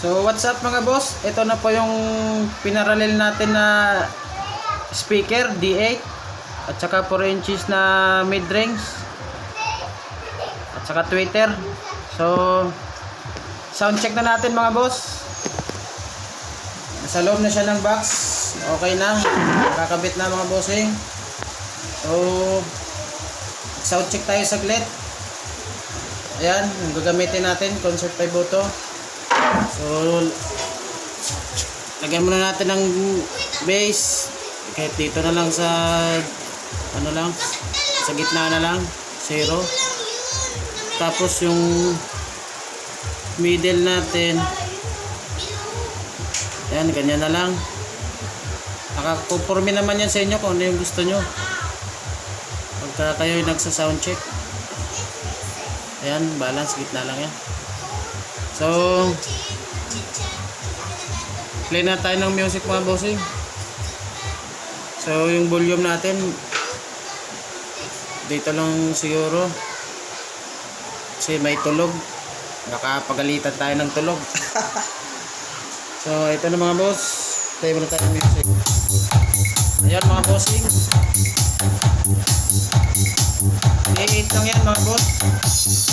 So what's up mga boss? Ito na po yung pinaralel natin na speaker D8 at saka 4 inches na mid-range at saka tweeter. So sound check na natin mga boss. Nasa loob na siya ng box. Okay na. Nakakabit na mga bossing. So sound check tayo saglit. Ayan, yung gagamitin natin Concert 5 Auto. So lagyan muna natin ng base kahit dito na lang sa sa gitna na lang 0. Tapos yung middle natin, yan, ganyan na lang. Nakakonforme naman yan sa inyo kung ano yung gusto nyo pagka kayo nagsa sound check. Ayan, balance, gitna lang yan. So play na tayo ng music mga bossing. So yung volume natin dito lang siguro kasi may tulog, nakapagalitan tayo ng tulog. So ito na mga boss, play muna tayo ng music. Ayan mga bossing, 8 lang yan mga boss.